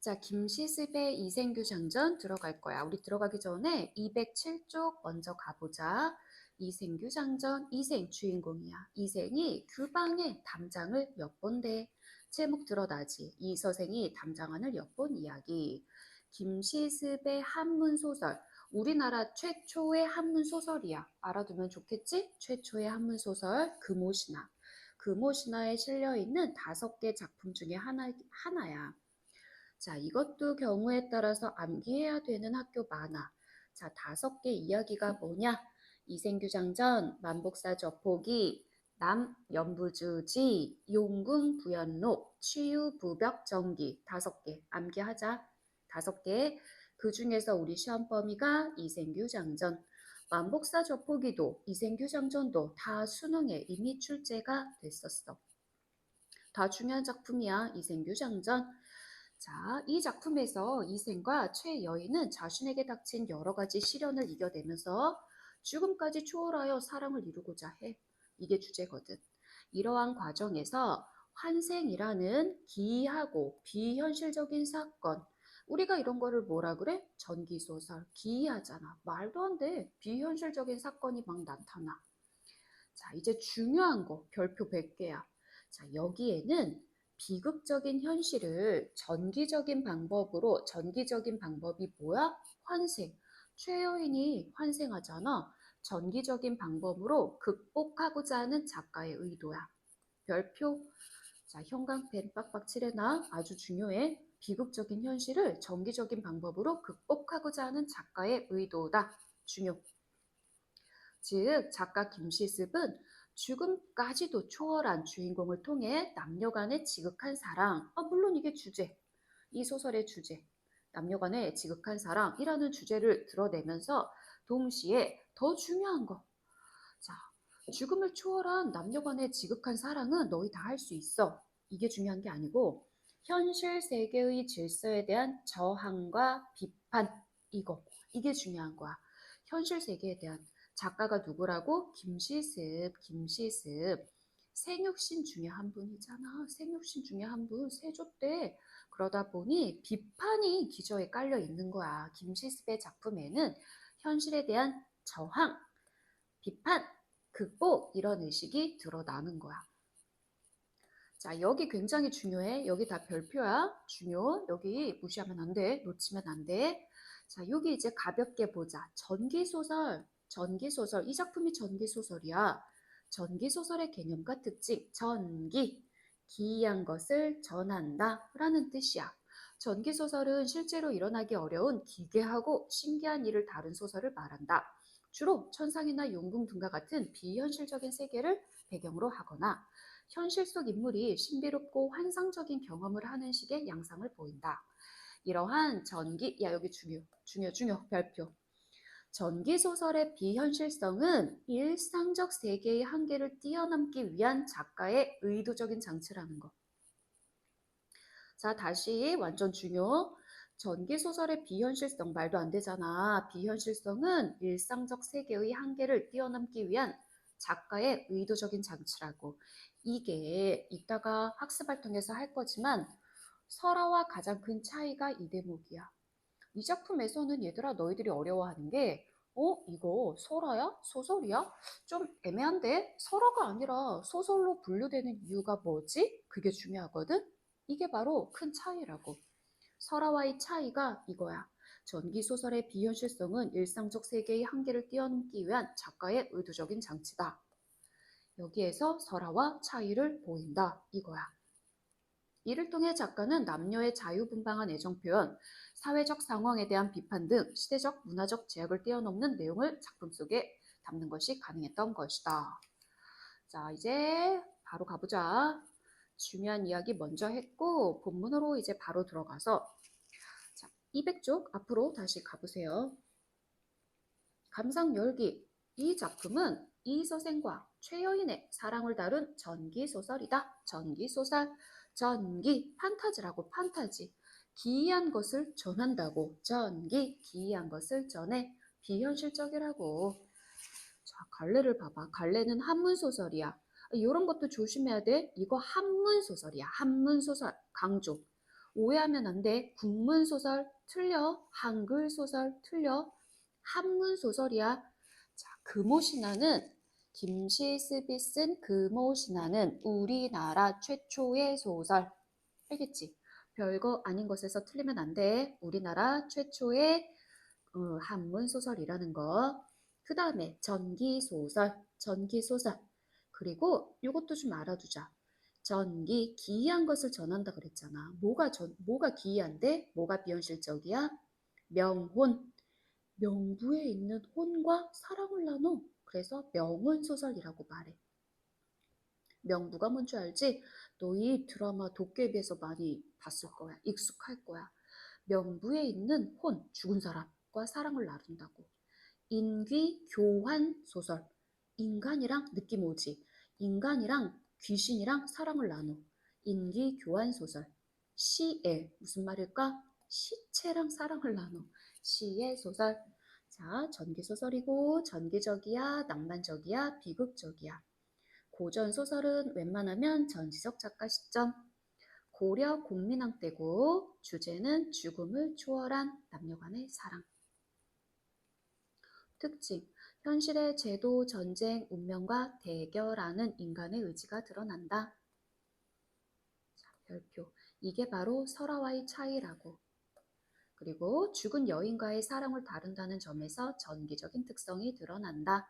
자, 김시습의 이생규 장전 들어갈 거야. 우리 들어가기 전에 207쪽 먼저 가보자. 이생규 장전, 이생 주인공이야. 이생이 규방의 담장을 엿본대. 제목 들어다지. 이 서생이 담장안을 엿본 이야기. 김시습의 한문소설. 우리나라 최초의 한문소설이야. 알아두면 좋겠지? 최초의 한문소설 금오신화. 금오신화에 실려있는 5개 작품 중에 하나야. 자, 이것도 경우에 따라서 암기해야 되는 학교 많아. 자, 5개 이야기가 뭐냐? 이생규장전, 만복사 저포기, 남연부주지, 용궁부연록, 치유부벽정기 5개 암기하자. 5개. 그 중에서 우리 시험 범위가 이생규장전, 만복사 저포기도 이생규장전도 다 수능에 이미 출제가 됐었어. 다 중요한 작품이야. 이생규장전. 자, 이 작품에서 이생과 최여인은 자신에게 닥친 여러 가지 시련을 이겨내면서 죽음까지 초월하여 사랑을 이루고자 해. 이게 주제거든. 이러한 과정에서 환생이라는 기이하고 비현실적인 사건. 우리가 이런 거를 뭐라 그래? 전기소설. 기이하잖아. 말도 안 돼. 비현실적인 사건이 막 나타나. 자, 이제 중요한 거. 별표 100개야. 자, 여기에는 비극적인 현실을 전기적인 방법이 뭐야? 환생. 최여인이 환생하잖아. 전기적인 방법으로 극복하고자 하는 작가의 의도야. 별표. 자, 형광펜 빡빡 칠해놔. 아주 중요해. 비극적인 현실을 전기적인 방법으로 극복하고자 하는 작가의 의도다. 중요. 즉, 작가 김시습은 죽음까지도 초월한 주인공을 통해 남녀 간의 지극한 사랑, 물론 이게 주제, 이 소설의 주제, 남녀 간의 지극한 사랑이라는 주제를 드러내면서 동시에 더 중요한 거, 자, 죽음을 초월한 남녀 간의 지극한 사랑은 너희 다 할 수 있어. 이게 중요한 게 아니고 현실 세계의 질서에 대한 저항과 비판, 이게 중요한 거야. 현실 세계에 대한 작가가 누구라고? 김시습. 생육신 중에 한 분이잖아. 생육신 중에 한 분, 세조 때. 그러다 보니 비판이 기저에 깔려 있는 거야. 김시습의 작품에는 현실에 대한 저항, 비판, 극복 이런 의식이 드러나는 거야. 자, 여기 굉장히 중요해. 여기 다 별표야. 중요. 여기 무시하면 안 돼. 놓치면 안 돼. 자, 여기 이제 가볍게 보자. 전기소설. 이 작품이 전기소설이야. 전기소설의 개념과 특징. 전기. 기이한 것을 전한다. 라는 뜻이야. 전기소설은 실제로 일어나기 어려운 기괴하고 신기한 일을 다룬 소설을 말한다. 주로 천상이나 용궁 등과 같은 비현실적인 세계를 배경으로 하거나 현실 속 인물이 신비롭고 환상적인 경험을 하는 식의 양상을 보인다. 이러한 여기 중요, 별표. 전기소설의 비현실성은 일상적 세계의 한계를 뛰어넘기 위한 작가의 의도적인 장치라는 거. 자, 다시 완전 중요. 전기소설의 비현실성 말도 안 되잖아. 비현실성은 일상적 세계의 한계를 뛰어넘기 위한 작가의 의도적인 장치라고. 이게 이따가 학습을 통해서 할 거지만 설화와 가장 큰 차이가 이 대목이야. 이 작품에서는 얘들아 너희들이 어려워하는 게 이거 설화야? 소설이야? 좀 애매한데? 설화가 아니라 소설로 분류되는 이유가 뭐지? 그게 중요하거든? 이게 바로 큰 차이라고. 설화와의 차이가 이거야. 전기소설의 비현실성은 일상적 세계의 한계를 뛰어넘기 위한 작가의 의도적인 장치다. 여기에서 설화와 차이를 보인다. 이거야. 이를 통해 작가는 남녀의 자유분방한 애정 표현, 사회적 상황에 대한 비판 등 시대적 문화적 제약을 뛰어넘는 내용을 작품 속에 담는 것이 가능했던 것이다. 자, 이제 바로 가보자. 중요한 이야기 먼저 했고 본문으로 이제 바로 들어가서 자, 200쪽 앞으로 다시 가보세요. 감상 열기. 이 작품은 이서생과 최여인의 사랑을 다룬 전기소설이다. 전기소설. 전기, 판타지라고 판타지. 기이한 것을 전한다고. 전기, 기이한 것을 전해. 비현실적이라고. 자, 갈래를 봐봐. 갈래는 한문소설이야. 이런 것도 조심해야 돼. 이거 한문소설이야. 한문소설. 강조. 오해하면 안 돼. 국문소설 틀려. 한글소설 틀려. 한문소설이야. 자, 금오신화는 김시습이 쓴 금오신화는 우리나라 최초의 소설. 알겠지? 별거 아닌 것에서 틀리면 안 돼. 우리나라 최초의 한문소설이라는 거. 그 다음에 전기소설, 전기소설. 그리고 이것도 좀 알아두자. 전기, 기이한 것을 전한다 그랬잖아. 뭐가 기이한데? 뭐가 비현실적이야? 명혼. 명부에 있는 혼과 사랑을 나눠. 그래서 명혼소설이라고 말해. 명부가 뭔지 알지? 너 이 드라마 도깨비에서 많이 봤을 거야. 익숙할 거야. 명부에 있는 혼, 죽은 사람과 사랑을 나눈다고. 인귀 교환 소설. 인간이랑 느낌 오지? 인간이랑 귀신이랑 사랑을 나눠. 인귀 교환 소설. 시애 무슨 말일까? 시체랑 사랑을 나눠. 시의 소설. 자, 전기 소설이고 전기적이야, 낭만적이야, 비극적이야. 고전 소설은 웬만하면 전지적 작가 시점. 고려 공민왕 때고 주제는 죽음을 초월한 남녀간의 사랑. 특징, 현실의 제도, 전쟁, 운명과 대결하는 인간의 의지가 드러난다. 자, 별표, 이게 바로 설화와의 차이라고. 그리고 죽은 여인과의 사랑을 다룬다는 점에서 전기적인 특성이 드러난다.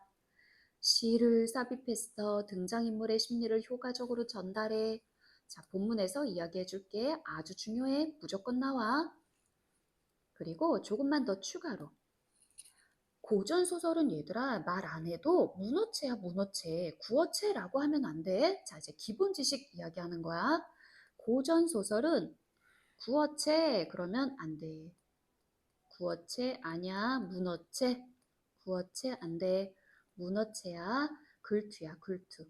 시를 삽입해서 등장인물의 심리를 효과적으로 전달해. 자, 본문에서 이야기해 줄게. 아주 중요해. 무조건 나와. 그리고 조금만 더 추가로. 고전 소설은 얘들아 말 안 해도 문어체야 문어체. 구어체라고 하면 안 돼. 자, 이제 기본 지식 이야기하는 거야. 고전 소설은 구어체 그러면 안 돼. 구어체 아니야. 문어체. 구어체 안 돼. 문어체야. 글투야 글투.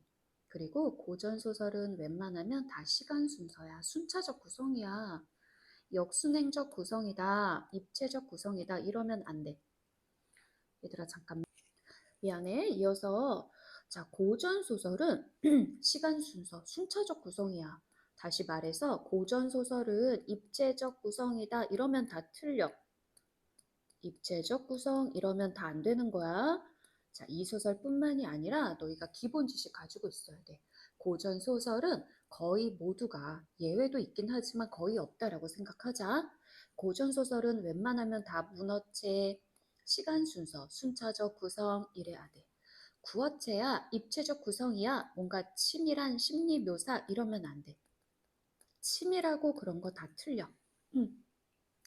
그리고 고전 소설은 웬만하면 다 시간 순서야. 순차적 구성이야. 역순행적 구성이다. 입체적 구성이다. 이러면 안 돼. 얘들아 잠깐만. 미안해. 이어서 자, 고전 소설은 시간 순서, 순차적 구성이야. 다시 말해서 고전 소설은 입체적 구성이다. 이러면 다 틀려. 입체적 구성 이러면 다 안 되는 거야. 자, 이 소설뿐만이 아니라 너희가 기본 지식 가지고 있어야 돼. 고전 소설은 거의 모두가 예외도 있긴 하지만 거의 없다라고 생각하자. 고전 소설은 웬만하면 다 문어체, 시간 순서, 순차적 구성 이래야 돼. 구어체야, 입체적 구성이야, 뭔가 치밀한 심리 묘사 이러면 안 돼. 치밀하고 그런 거 다 틀려.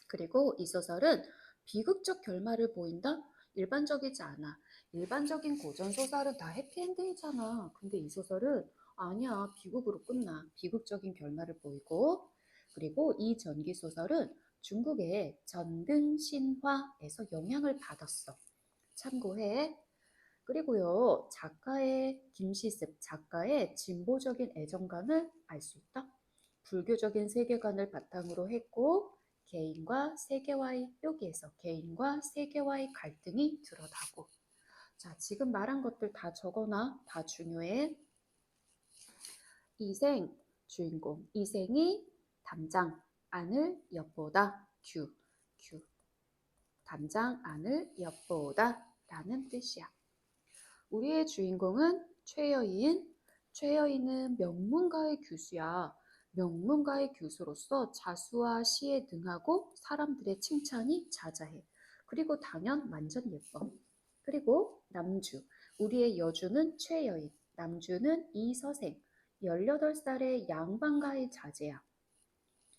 그리고 이 소설은 비극적 결말을 보인다? 일반적이지 않아. 일반적인 고전 소설은 다 해피엔딩이잖아. 근데 이 소설은 아니야. 비극으로 끝나. 비극적인 결말을 보이고. 그리고 이 전기 소설은 중국의 전등신화에서 영향을 받았어. 참고해. 그리고요, 김시습 작가의 진보적인 애정관을 알 수 있다. 불교적인 세계관을 바탕으로 했고, 개인과 세계와의, 여기에서 개인과 세계와의 갈등이 드러나고. 자, 지금 말한 것들 다 적어놔. 다 중요해. 이생, 주인공. 이생이 담장 안을 엿보다. 큐. 담장 안을 엿보다 라는 뜻이야. 우리의 주인공은 최여인. 최여인은 명문가의 교수야. 명문가의 교수로서 자수와 시에 능하고 사람들의 칭찬이 자자해. 그리고 단연 완전 예뻐. 그리고 남주. 우리의 여주는 최여인. 남주는 이서생. 18살의 양반가의 자제야.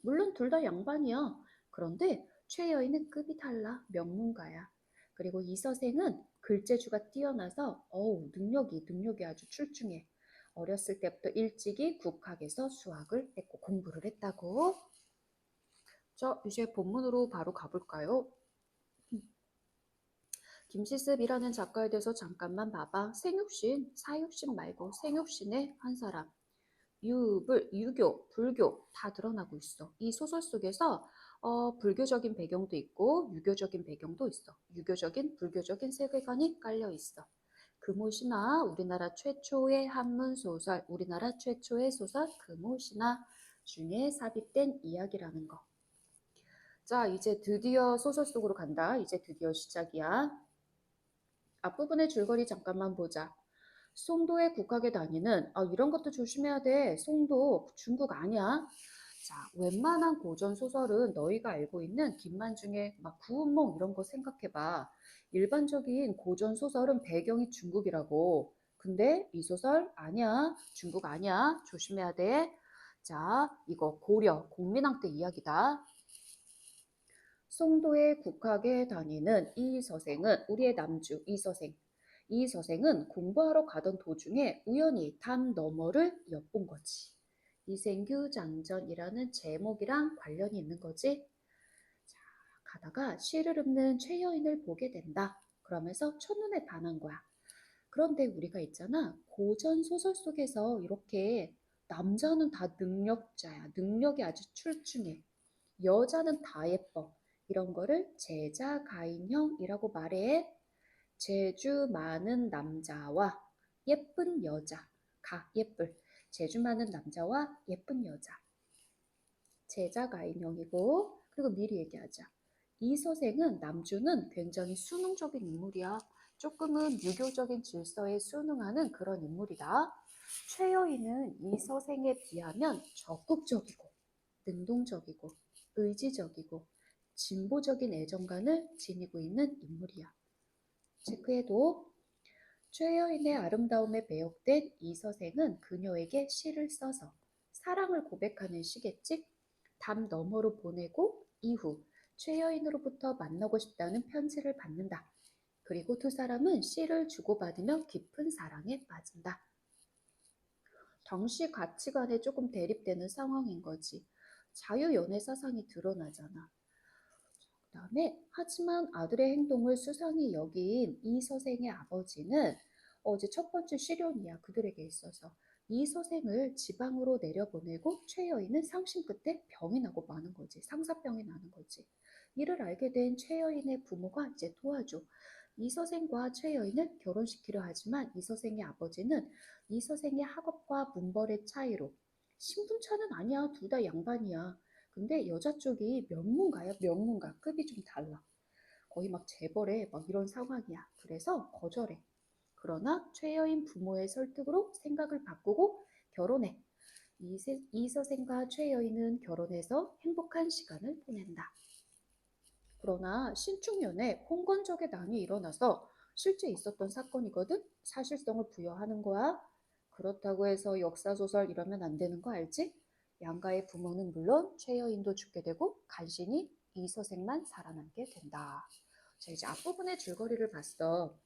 물론 둘 다 양반이야. 그런데 최여인은 급이 달라. 명문가야. 그리고 이서생은 글재주가 뛰어나서 능력이 아주 출중해. 어렸을 때부터 일찍이 국학에서 수학을 했고 공부를 했다고. 자, 이제 본문으로 바로 가볼까요? 김시습이라는 작가에 대해서 잠깐만 봐봐. 생육신, 사육신 말고 생육신의 한 사람. 유교, 불교 다 드러나고 있어. 이 소설 속에서 불교적인 배경도 있고 유교적인 배경도 있어. 유교적인, 불교적인 세계관이 깔려 있어. 금오신화, 우리나라 최초의 한문 소설, 우리나라 최초의 소설 금오신화 중에 삽입된 이야기라는 거. 자, 이제 드디어 소설 속으로 간다. 이제 드디어 시작이야. 앞부분의 줄거리 잠깐만 보자. 송도에 국학에 다니는, 이런 것도 조심해야 돼. 송도 중국 아니야. 자, 웬만한 고전 소설은 너희가 알고 있는 김만중의 막 구운몽 이런 거 생각해봐. 일반적인 고전 소설은 배경이 중국이라고. 근데 이 소설 아니야. 중국 아니야. 조심해야 돼. 자, 이거 고려, 공민왕 때 이야기다. 송도의 국학에 다니는 이 서생은 우리의 남주 이서생. 이 서생은 공부하러 가던 도중에 우연히 담 너머를 엿본 거지. 이생규 장전이라는 제목이랑 관련이 있는 거지. 자, 가다가 시를 읊는 최여인을 보게 된다. 그러면서 첫눈에 반한 거야. 그런데 우리가 있잖아. 고전 소설 속에서 이렇게 남자는 다 능력자야. 능력이 아주 출중해. 여자는 다 예뻐. 이런 거를 제자가인형이라고 말해. 재주 많은 남자와 예쁜 여자. 예쁠. 재주 많은 남자와 예쁜 여자. 제자가인형이고, 그리고 미리 얘기하자. 이 서생은 남주는 굉장히 수능적인 인물이야. 조금은 유교적인 질서에 순응하는 그런 인물이다. 최여인은 이 서생에 비하면 적극적이고 능동적이고 의지적이고 진보적인 애정관을 지니고 있는 인물이야. 체크해도 최여인의 아름다움에 매혹된 이 서생은 그녀에게 시를 써서 사랑을 고백하는 시겠지? 담 너머로 보내고 이후 최여인으로부터 만나고 싶다는 편지를 받는다. 그리고 두 사람은 시를 주고받으며 깊은 사랑에 빠진다. 당시 가치관에 조금 대립되는 상황인 거지. 자유연애 사상이 드러나잖아. 그다음에 하지만 아들의 행동을 수상히 여긴 이 서생의 아버지는 이제 첫 번째 시련이야 그들에게 있어서. 이 서생을 지방으로 내려보내고 최여인은 상심 끝에 병이 나고 마는 거지. 상사병이 나는 거지. 이를 알게 된 최여인의 부모가 이제 도와줘. 이 서생과 최여인을 결혼시키려 하지만 이 서생의 아버지는 이 서생의 학업과 문벌의 차이로 신분차는 아니야. 둘 다 양반이야. 근데 여자 쪽이 명문가야, 명문가. 급이 좀 달라. 거의 막 재벌에 막 이런 상황이야. 그래서 거절해. 그러나 최여인 부모의 설득으로 생각을 바꾸고 결혼해. 이서생과 최여인은 결혼해서 행복한 시간을 보낸다. 그러나 신축년에 홍건적의 난이 일어나서 실제 있었던 사건이거든? 사실성을 부여하는 거야. 그렇다고 해서 역사소설 이러면 안 되는 거 알지? 양가의 부모는 물론 최여인도 죽게 되고 간신히 이서생만 살아남게 된다. 자, 이제 앞부분의 줄거리를 봤어.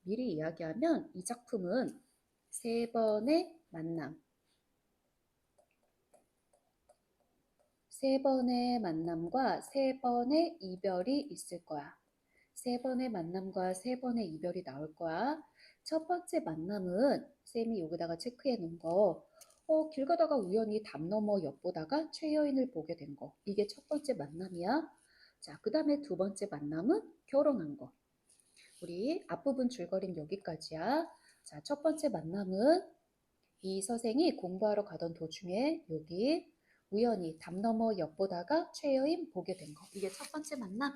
미리 이야기하면 이 작품은 세 번의 만남, 세 번의 만남과 세 번의 이별이 있을 거야. 세 번의 만남과 세 번의 이별이 나올 거야. 첫 번째 만남은 쌤이 여기다가 체크해 놓은 거. 길 가다가 우연히 담 너머 엿보다가 최여인을 보게 된 거. 이게 첫 번째 만남이야. 자, 그 다음에 두 번째 만남은 결혼한 거. 우리 앞부분 줄거리는 여기까지야. 자, 첫 번째 만남은 이 서생이 공부하러 가던 도중에 여기 우연히 담 너머 엿보다가 최여인 보게 된 거. 이게 첫 번째 만남.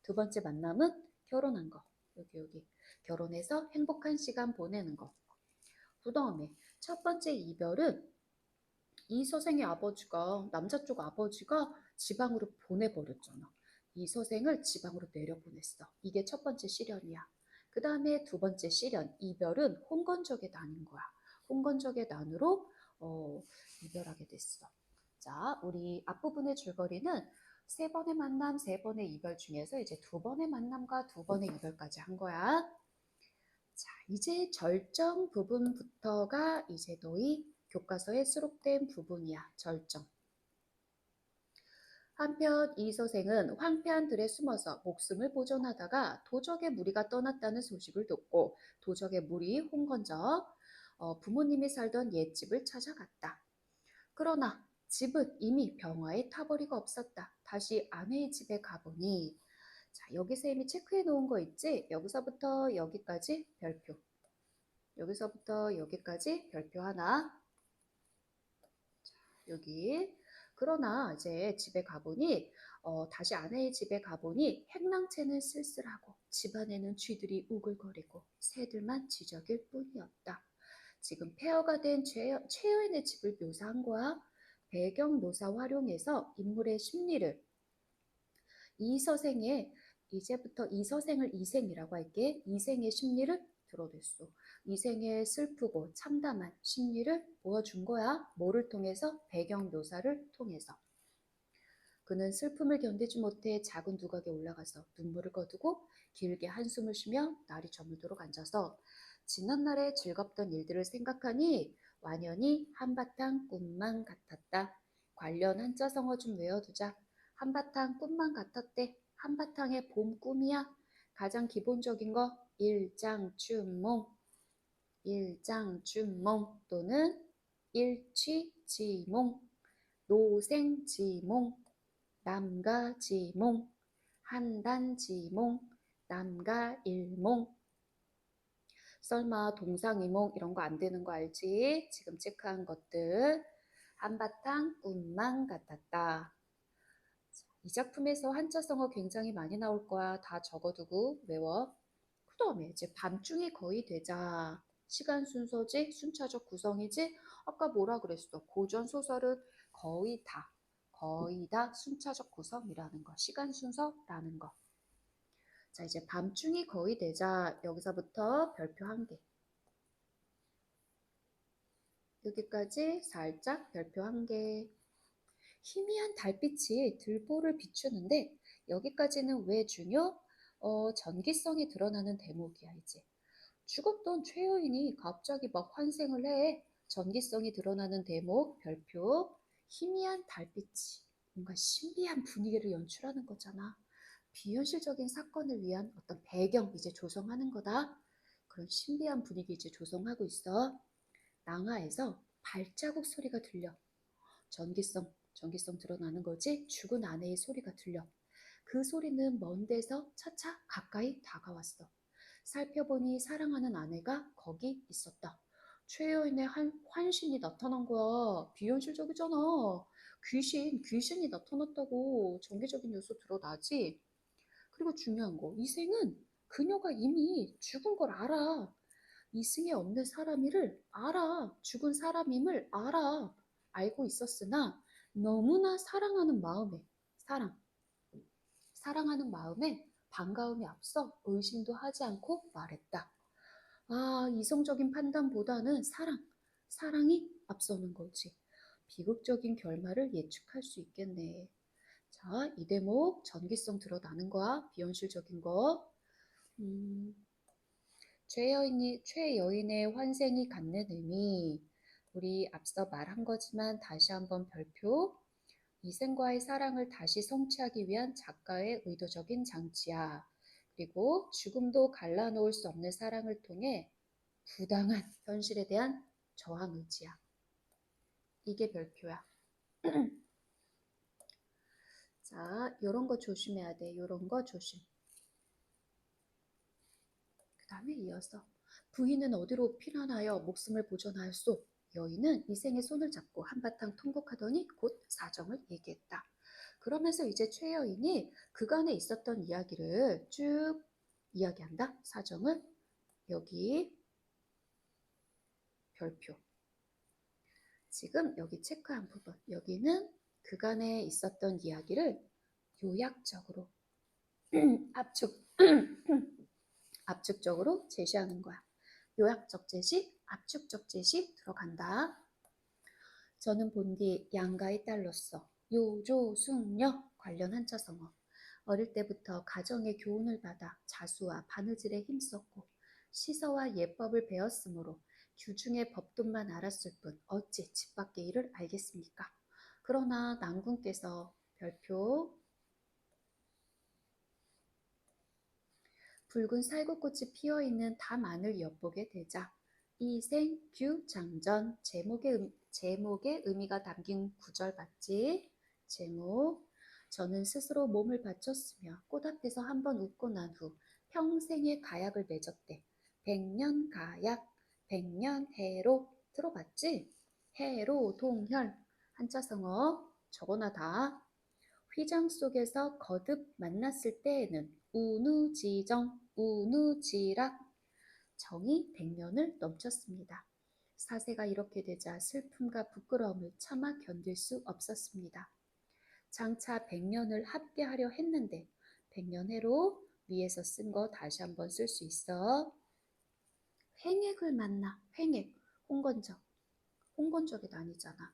두 번째 만남은 결혼한 거. 여기. 결혼해서 행복한 시간 보내는 거. 그 다음에 첫 번째 이별은 이 서생의 아버지가, 남자 쪽 아버지가 지방으로 보내버렸잖아. 이 서생을 지방으로 내려보냈어. 이게 첫 번째 시련이야. 그 다음에 두 번째 시련, 이별은 홍건적의 난인 거야. 홍건적의 난으로 이별하게 됐어. 자, 우리 앞부분의 줄거리는 세 번의 만남, 세 번의 이별 중에서 이제 두 번의 만남과 두 번의 이별까지 한 거야. 자, 이제 절정 부분부터가 이제 너희 교과서에 수록된 부분이야. 절정. 한편 이 서생은 황폐한 들에 숨어서 목숨을 보존하다가 도적의 무리가 떠났다는 소식을 듣고 도적의 무리 홍건적 부모님이 살던 옛집을 찾아갔다. 그러나 집은 이미 병화에 타버리고 없었다. 다시 아내의 집에 가보니 자, 여기서 이미 체크해 놓은 거 있지? 여기서부터 여기까지 별표. 여기서부터 여기까지 별표 하나. 자, 여기. 그러나 이제 집에 가보니 다시 아내의 집에 가보니 행랑채는 쓸쓸하고 집안에는 쥐들이 우글거리고 새들만 지저귀일 뿐이었다. 지금 폐허가 된 최여인의 집을 묘사한 거야. 배경 묘사 활용해서 인물의 심리를 이서생의 이제부터 이서생을 이생이라고 할게. 이생의 심리를 드러냈어. 이생의 슬프고 참담한 심리를 보여준 거야. 뭐를 통해서? 배경 묘사를 통해서. 그는 슬픔을 견디지 못해 작은 두각에 올라가서 눈물을 거두고 길게 한숨을 쉬며 날이 저물도록 앉아서 지난날의 즐겁던 일들을 생각하니 완연히 한바탕 꿈만 같았다. 관련 한자성어 좀 외워두자. 한바탕 꿈만 같았대. 한바탕의 봄 꿈이야. 가장 기본적인 거 일장춘몽, 일장춘몽 또는 일취지몽, 노생지몽, 남가지몽, 한단지몽, 남가일몽. 설마 동상이몽 이런 거 안 되는 거 알지? 지금 체크한 것들. 한바탕 꿈만 같았다. 이 작품에서 한자성어 굉장히 많이 나올 거야. 다 적어두고 외워. 그 다음에 이제 밤중이 거의 되자. 시간 순서지? 순차적 구성이지? 아까 뭐라 그랬어? 고전 소설은 거의 다 순차적 구성이라는 거. 시간 순서라는 거. 자, 이제 밤중이 거의 되자. 여기서부터 별표 한 개. 여기까지 살짝 별표 한 개. 희미한 달빛이 들보를 비추는데 여기까지는 왜 중요? 전기성이 드러나는 대목이야 이제. 죽었던 최여인이 갑자기 막 환생을 해. 전기성이 드러나는 대목, 별표. 희미한 달빛이 뭔가 신비한 분위기를 연출하는 거잖아. 비현실적인 사건을 위한 어떤 배경 이제 조성하는 거다. 그런 신비한 분위기 이제 조성하고 있어. 낭하에서 발자국 소리가 들려. 전기성 드러나는 거지. 죽은 아내의 소리가 들려. 그 소리는 먼 데서 차차 가까이 다가왔어. 살펴보니 사랑하는 아내가 거기 있었다. 최여인의 환신이 나타난 거야. 비현실적이잖아. 귀신이 나타났다고. 전개적인 요소 드러나지. 그리고 중요한 거, 이생은 그녀가 이미 죽은 걸 알아. 이승에 없는 사람이를 알아. 죽은 사람임을 알아. 알고 있었으나 너무나 사랑하는 마음에 반가움이 앞서 의심도 하지 않고 말했다. 아, 이성적인 판단보다는 사랑이 앞서는 거지. 비극적인 결말을 예측할 수 있겠네. 자, 이 대목 전기성 드러나는 거야. 비현실적인 거. 최여인의 환생이 갖는 의미. 우리 앞서 말한 거지만 다시 한번 별표. 이생과의 사랑을 다시 성취하기 위한 작가의 의도적인 장치야. 그리고 죽음도 갈라놓을 수 없는 사랑을 통해 부당한 현실에 대한 저항 의지야. 이게 별표야. 자, 요런 거 조심해야 돼. 요런 거 조심. 그 다음에 이어서 부인은 어디로 피난하여 목숨을 보존하였소? 여인은 이생의 손을 잡고 한바탕 통곡하더니 곧 사정을 얘기했다. 그러면서 이제 최여인이 그간에 있었던 이야기를 쭉 이야기한다. 사정을. 여기 별표. 지금 여기 체크한 부분. 여기는 그간에 있었던 이야기를 요약적으로 압축적으로 제시하는 거야. 요약적 제시, 압축적 제시 들어간다. 저는 본디 양가의 딸로서 요조숙녀 관련 한자성어. 어릴 때부터 가정의 교훈을 받아 자수와 바느질에 힘썼고 시서와 예법을 배웠으므로 규중의 법도만 알았을 뿐 어찌 집 밖의 일을 알겠습니까? 그러나 난군께서 별표 붉은 살구꽃이 피어있는 담 안을 엿보게 되자 이생규장전 제목의 의미가 담긴 구절 맞지? 제목. 저는 스스로 몸을 바쳤으며 꽃 앞에서 한번 웃고 난 후 평생의 가약을 맺었대. 백년 가약, 백년 해로. 들어봤지? 해로 동혈. 한자성어. 저거나 다. 휘장 속에서 거듭 만났을 때에는 우누지정, 우누지락. 정이 100년을 넘쳤습니다. 사세가 이렇게 되자 슬픔과 부끄러움을 차마 견딜 수 없었습니다. 장차 100년을 함께하려 했는데 100년 해로 위에서 쓴 거 다시 한번 쓸 수 있어. 횡액을 만나. 횡액. 홍건적. 홍건적이 아니잖아.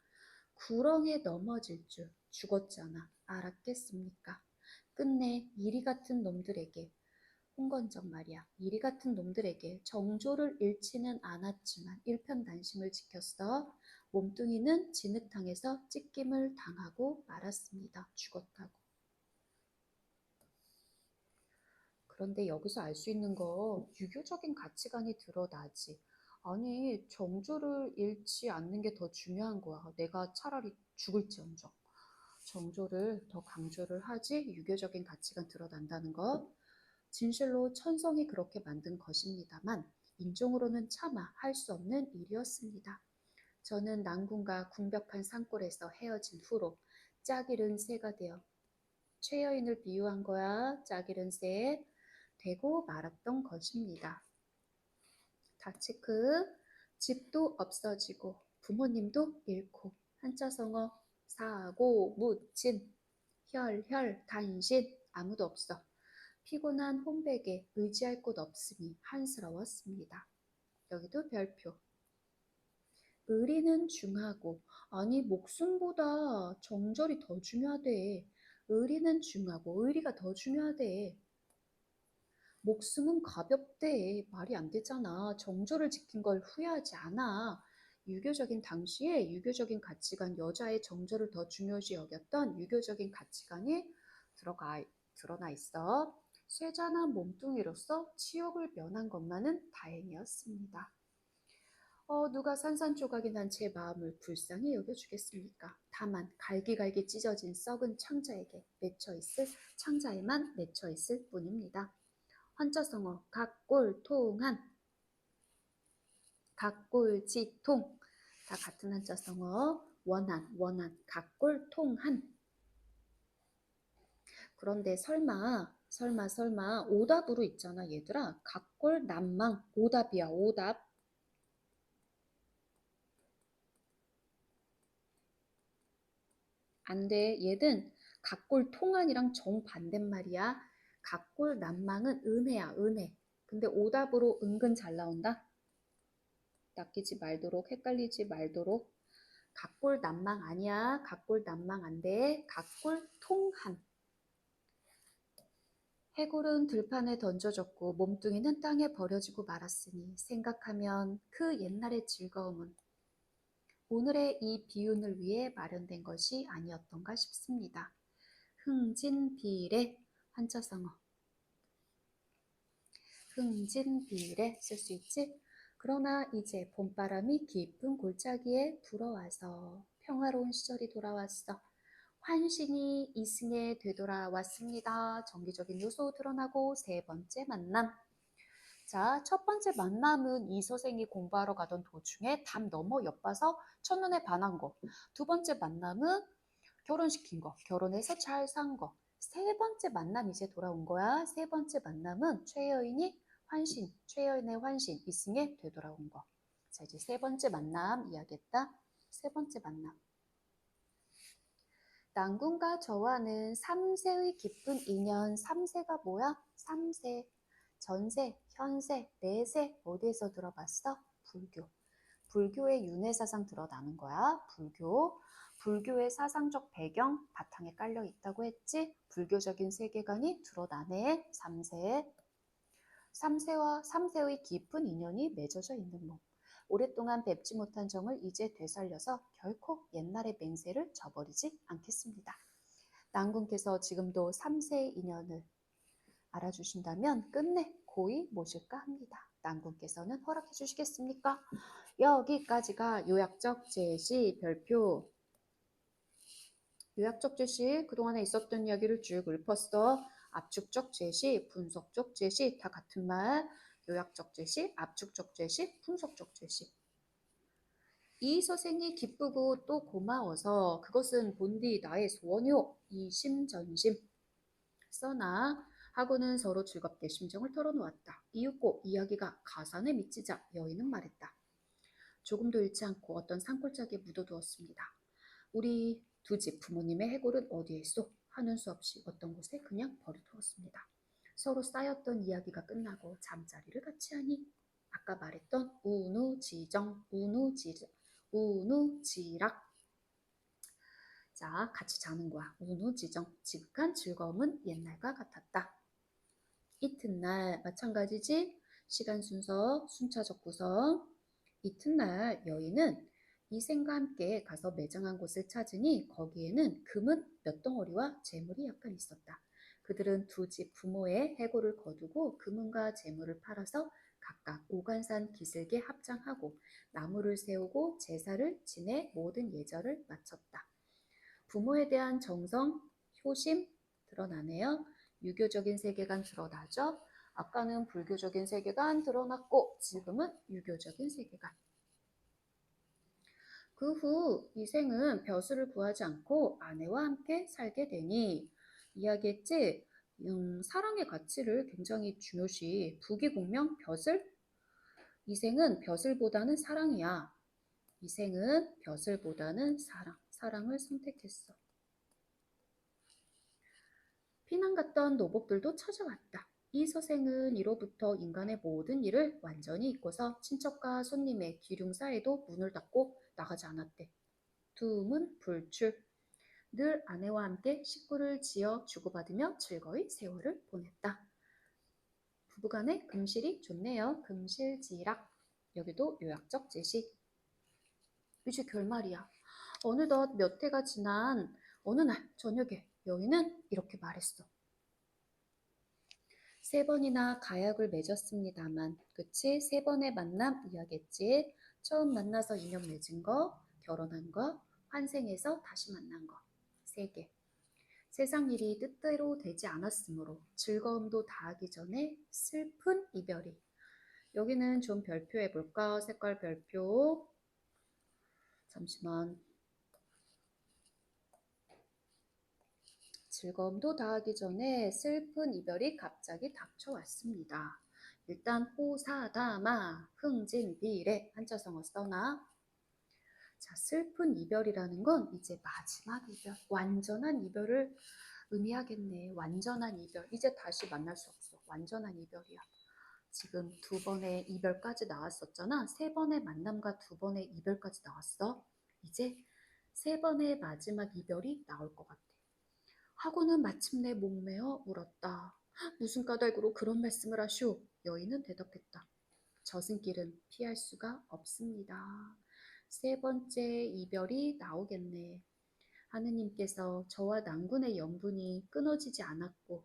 구렁에 넘어질 줄 죽었잖아. 알았겠습니까? 끝내 이리 같은 놈들에게, 홍건적 말이야, 이리 같은 놈들에게 정조를 잃지는 않았지만 일편단심을 지켰어. 몸뚱이는 진흙탕에서 찢김을 당하고 말았습니다. 죽었다고. 그런데 여기서 알 수 있는 거 유교적인 가치관이 드러나지. 아니, 정조를 잃지 않는 게 더 중요한 거야. 내가 차라리 죽을지언정. 정조를 더 강조를 하지 유교적인 가치관 드러난다는 거. 진실로 천성이 그렇게 만든 것입니다만 인종으로는 차마 할 수 없는 일이었습니다. 저는 난궁과 궁벽한 산골에서 헤어진 후로 짝 잃은 새가 되어 최여인을 비유한 거야. 짝 잃은 새 되고 말았던 것입니다. 다치크. 집도 없어지고 부모님도 잃고 한자성어 사고 묻힌 혈혈 단신 아무도 없어. 피곤한 혼백에 의지할 곳 없으니 한스러웠습니다. 여기도 별표. 의리는 중하고, 아니 목숨보다 정절이 더 중요하대. 의리는 중하고 의리가 더 중요하대. 목숨은 가볍대. 말이 안 되잖아. 정절을 지킨 걸 후회하지 않아. 유교적인 당시에 유교적인 가치관, 여자의 정절을 더 중요시 여겼던 유교적인 가치관이 드러나 있어. 쇠잔한 몸뚱이로서 치욕을 면한 것만은 다행이었습니다. 누가 산산조각이 난 제 마음을 불쌍히 여겨주겠습니까? 다만 갈기갈기 찢어진 썩은 창자에게 창자에만 맺혀있을 뿐입니다. 한자성어 각골통한, 각골지통 다 같은 한자성어. 원한, 각골통한. 그런데 설마 오답으로 있잖아 얘들아. 각골난망. 오답이야, 오답. 안 돼. 얘는 각골통한이랑 정반대말이야. 각골난망은 은혜야, 은혜. 근데 오답으로 은근 잘 나온다. 낚이지 말도록, 헷갈리지 말도록. 각골난망 아니야. 각골난망 안 돼. 각골통한. 해골은 들판에 던져졌고 몸뚱이는 땅에 버려지고 말았으니 생각하면 그 옛날의 즐거움은 오늘의 이 비운을 위해 마련된 것이 아니었던가 싶습니다. 흥진비례. 한자성어. 흥진비례 쓸 수 있지? 그러나 이제 봄바람이 깊은 골짜기에 불어와서 평화로운 시절이 돌아왔어. 환신이 이승에 되돌아왔습니다. 정기적인 요소 드러나고 세 번째 만남. 자, 첫 번째 만남은 이 선생이 공부하러 가던 도중에 담 넘어 엿봐서 첫눈에 반한 거. 두 번째 만남은 결혼시킨 거, 결혼해서 잘 산 거. 세 번째 만남 이제 돌아온 거야. 세 번째 만남은 최여인의 환신, 이승에 되돌아온 거. 자, 이제 세 번째 만남 이야기했다. 세 번째 만남. 난궁과 저와는 3세의 깊은 인연. 3세가 뭐야? 3세. 전세, 현세, 내세 어디에서 들어봤어? 불교. 불교의 윤회사상 드러나는 거야. 불교의 사상적 배경 바탕에 깔려 있다고 했지. 불교적인 세계관이 드러나네. 3세의 깊은 인연이 맺어져 있는 몸. 오랫동안 뵙지 못한 정을 이제 되살려서 결코 옛날의 맹세를 저버리지 않겠습니다. 난궁께서 지금도 3세의 인연을 알아주신다면 끝내 고이 모실까 합니다. 난궁께서는 허락해 주시겠습니까? 여기까지가 요약적 제시 별표. 요약적 제시, 그동안에 있었던 이야기를 쭉 읊었어. 압축적 제시, 분석적 제시 다 같은 말. 요약적 제시, 압축적 제시, 분석적 제시. 이 서생이 기쁘고 또 고마워서 그것은 본디 나의 소원이오. 이심전심. 써나 하고는 서로 즐겁게 심정을 털어놓았다. 이윽고 이야기가 가산에 미치자 여인은 말했다. 조금도 잃지 않고 어떤 산골짜기에 묻어두었습니다. 우리 두 집 부모님의 해골은 어디에 있어? 하는 수 없이 어떤 곳에 그냥 버려두었습니다. 서로 쌓였던 이야기가 끝나고 잠자리를 같이 하니 아까 말했던 우누지정, 우누지락. 자, 같이 자는 거야. 우누지정, 지극한 즐거움은 옛날과 같았다. 이튿날 마찬가지지? 시간 순서, 순차적 구성. 이튿날 여인은 이생과 함께 가서 매장한 곳을 찾으니 거기에는 금은 몇 덩어리와 재물이 약간 있었다. 그들은 두 집 부모의 해고를 거두고 금은과 재물을 팔아서 각각 오간산 기슭에 합장하고 나무를 세우고 제사를 지내 모든 예절을 마쳤다. 부모에 대한 정성, 효심 드러나네요. 유교적인 세계관 드러나죠. 아까는 불교적인 세계관 드러났고 지금은 유교적인 세계관. 그 후 이생은 벼슬을 구하지 않고 아내와 함께 살게 되니 이야기했지. 사랑의 가치를 굉장히 중요시 부귀공명 벼슬? 이생은 벼슬보다는 사랑이야. 이생은 벼슬보다는 사랑을 선택했어. 피난 갔던 노복들도 찾아왔다. 이 서생은 이로부터 인간의 모든 일을 완전히 잊고서 친척과 손님의 기륭사에도 문을 닫고 나가지 않았대. 두음은 불출. 늘 아내와 함께 식구를 지어 주고받으며 즐거이 세월을 보냈다. 부부간의 금실이 좋네요. 금실지락. 여기도 요약적 제시. 이제 결말이야. 어느덧 몇 해가 지난 어느 날 저녁에 여인은 이렇게 말했어. 3번이나 가약을 맺었습니다만, 그치? 3번의 만남 이야기했지? 처음 만나서 인연 맺은 거, 결혼한 거, 환생해서 다시 만난 거. 3개. 세상 일이 뜻대로 되지 않았으므로 즐거움도 다하기 전에 슬픈 이별이. 여기는 좀 별표해 볼까? 색깔 별표. 잠시만. 즐거움도 다하기 전에 슬픈 이별이 갑자기 닥쳐왔습니다. 일단 호사다마, 흥진비례 한자성어 써놔. 자, 슬픈 이별이라는 건 이제 마지막 이별, 완전한 이별을 의미하겠네. 완전한 이별. 이제 다시 만날 수 없어. 완전한 이별이야. 지금 2번의 이별까지 나왔었잖아. 3번의 만남과 2번의 이별까지 나왔어. 이제 3번의 마지막 이별이 나올 것 같아. 하고는 마침내 목매어 울었다. 무슨 까닭으로 그런 말씀을 하시오? 여인은 대답했다. 저승길은 피할 수가 없습니다. 3번째 이별이 나오겠네. 하느님께서 저와 난군의 연분이 끊어지지 않았고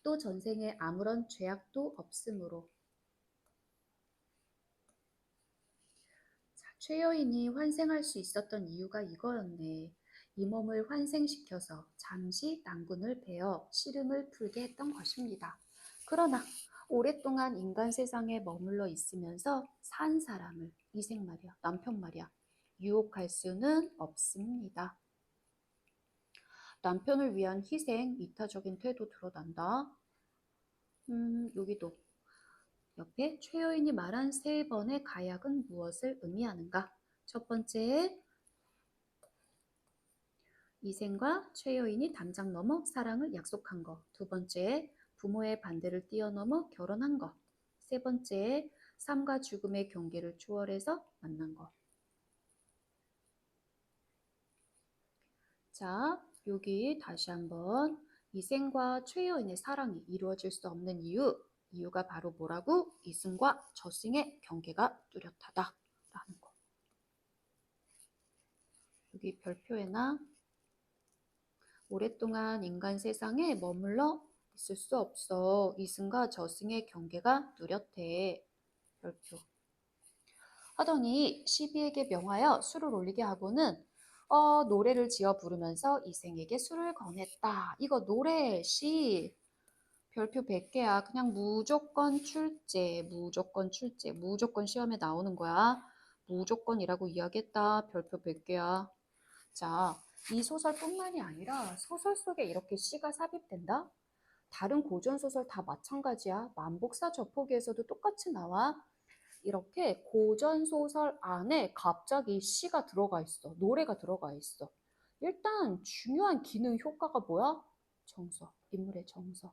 또 전생에 아무런 죄악도 없으므로 최 여인이 환생할 수 있었던 이유가 이거였네. 이 몸을 환생시켜서 잠시 난군을 베어 시름을 풀게 했던 것입니다. 그러나 오랫동안 인간 세상에 머물러 있으면서 산 사람을, 이생 말이야, 남편 말이야, 유혹할 수는 없습니다. 남편을 위한 희생, 이타적인 태도 드러난다. 여기도 옆에 최 여인이 말한 3번의 가약은 무엇을 의미하는가? 첫 번째, 이생과 최 여인이 담장 넘어 사랑을 약속한 거. 두 번째, 부모의 반대를 뛰어넘어 결혼한 거. 세 번째, 삶과 죽음의 경계를 초월해서 만난 거. 자, 여기 다시 한번 이생과 최 여인의 사랑이 이루어질 수 없는 이유가 바로 뭐라고? 이승과 저승의 경계가 뚜렷하다 라는 거. 여기 별표에나 오랫동안 인간 세상에 머물러 있을 수 없어. 이승과 저승의 경계가 뚜렷해. 별표. 하더니 시비에게 명하여 술을 올리게 하고는 노래를 지어 부르면서 이생에게 술을 권했다. 이거 노래, 시, 별표 100개야. 그냥 무조건 출제, 무조건 출제, 무조건 시험에 나오는 거야. 무조건이라고 이야기했다. 별표 100개야. 자, 이 소설뿐만이 아니라 소설 속에 이렇게 시가 삽입된다? 다른 고전소설 다 마찬가지야. 만복사 저포기에서도 똑같이 나와. 이렇게 고전소설 안에 갑자기 시가 들어가 있어. 노래가 들어가 있어. 일단 중요한 기능 효과가 뭐야? 정서, 인물의 정서.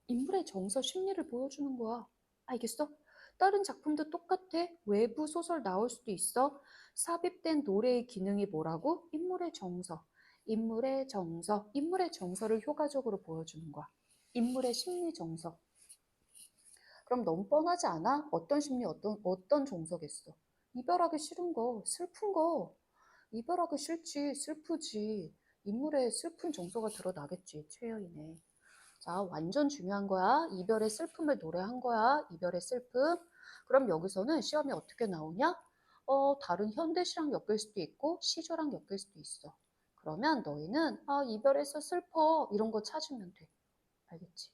인물의 정서 심리를 보여주는 거야. 알겠어? 다른 작품도 똑같아. 외부 소설 나올 수도 있어. 삽입된 노래의 기능이 뭐라고? 인물의 정서. 인물의 정서. 인물의 정서를 효과적으로 보여주는 거야. 인물의 심리 정서. 그럼 너무 뻔하지 않아? 어떤 심리, 어떤 정서겠어? 이별하기 싫은 거, 슬픈 거. 이별하기 싫지, 슬프지. 인물의 슬픈 정서가 드러나겠지, 최여인의. 자, 완전 중요한 거야. 이별의 슬픔을 노래한 거야. 이별의 슬픔. 그럼 여기서는 시험이 어떻게 나오냐? 다른 현대시랑 엮일 수도 있고 시조랑 엮일 수도 있어. 그러면 너희는 이별해서 슬퍼 이런 거 찾으면 돼. 알겠지?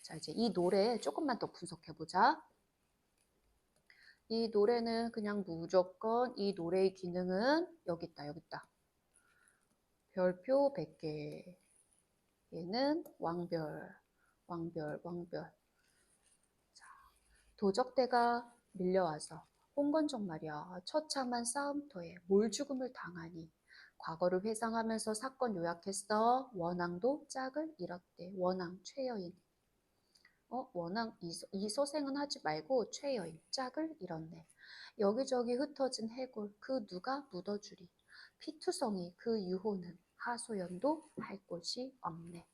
자, 이제 이 노래 조금만 더 분석해보자. 이 노래는 그냥 무조건 이 노래의 기능은 여기 있다, 여기 있다. 별표 100개. 얘는 왕별, 왕별, 왕별. 자, 도적대가 밀려와서 홍건적 말이야. 처참한 싸움터에 몰죽음을 당하니 과거를 회상하면서 사건 요약했어. 원앙도 짝을 잃었대. 원앙, 최여인. 원앙 이소생은 하지 말고 최여인 짝을 잃었네. 여기저기 흩어진 해골 그 누가 묻어주리. 피투성이 그 유호는 하소연도 할 곳이 없네.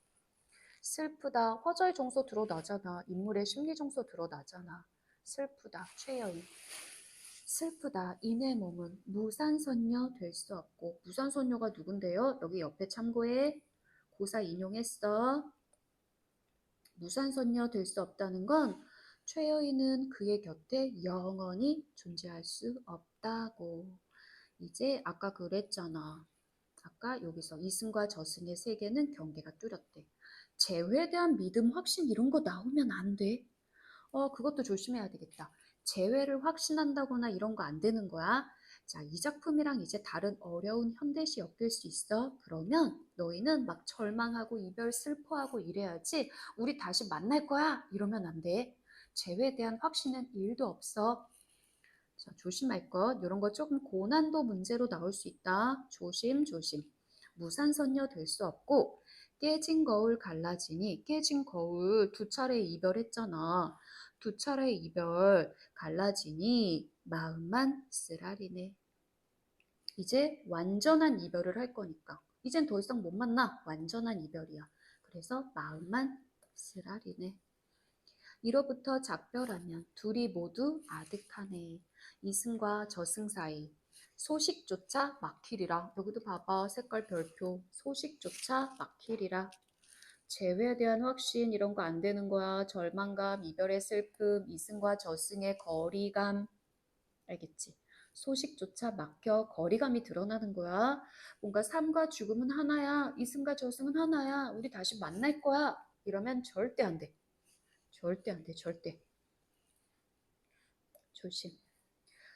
슬프다. 화자의 정서 드러나잖아. 인물의 심리 정서 드러나잖아. 슬프다. 최여인. 슬프다. 이내 몸은 무산선녀 될 수 없고. 무산선녀가 누군데요? 여기 옆에 참고해. 고사 인용했어. 무산선녀 될 수 없다는 건 최여인은 그의 곁에 영원히 존재할 수 없다고. 이제 아까 그랬잖아. 아까 여기서 이승과 저승의 세계는 경계가 뚜렷대. 재회에 대한 믿음, 확신 이런 거 나오면 안 돼. 그것도 조심해야 되겠다. 재회를 확신한다거나 이런 거 안 되는 거야. 자, 이 작품이랑 이제 다른 어려운 현대시 엮일 수 있어. 그러면 너희는 막 절망하고 이별 슬퍼하고 이래야지 우리 다시 만날 거야. 이러면 안 돼. 재회에 대한 확신은 1도 없어. 자, 조심할 것. 이런 거 조금 고난도 문제로 나올 수 있다. 조심, 조심. 무산선녀 될 수 없고 깨진 거울 갈라지니 깨진 거울 2차례 이별했잖아. 2차례 이별 갈라지니 마음만 쓰라리네. 이제 완전한 이별을 할 거니까. 이젠 더 이상 못 만나. 완전한 이별이야. 그래서 마음만 쓰라리네. 이로부터 작별하면 둘이 모두 아득하네. 이승과 저승 사이 소식조차 막히리라. 여기도 봐봐. 색깔 별표. 소식조차 막히리라. 재회에 대한 확신 이런 거 안 되는 거야. 절망감, 이별의 슬픔, 이승과 저승의 거리감. 알겠지? 소식조차 막혀 거리감이 드러나는 거야. 뭔가 삶과 죽음은 하나야. 이승과 저승은 하나야. 우리 다시 만날 거야. 이러면 절대 안 돼. 절대 안 돼. 절대. 조심.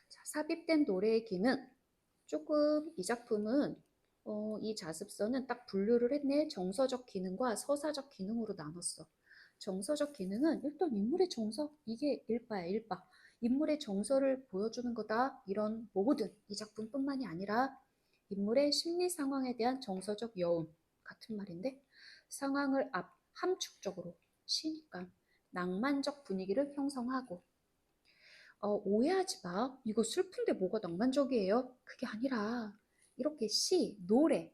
자, 삽입된 노래의 기능. 조금 이 작품은 이 자습서는 딱 분류를 했네. 정서적 기능과 서사적 기능으로 나눴어. 정서적 기능은 일단 인물의 정서, 이게 일바야, 일바. 인물의 정서를 보여주는 거다. 이런 모든 이 작품뿐만이 아니라 인물의 심리 상황에 대한 정서적 여운 같은 말인데 상황을 함축적으로 시니까 낭만적 분위기를 형성하고 오해하지 마. 이거 슬픈데 뭐가 낭만적이에요? 그게 아니라 이렇게 시, 노래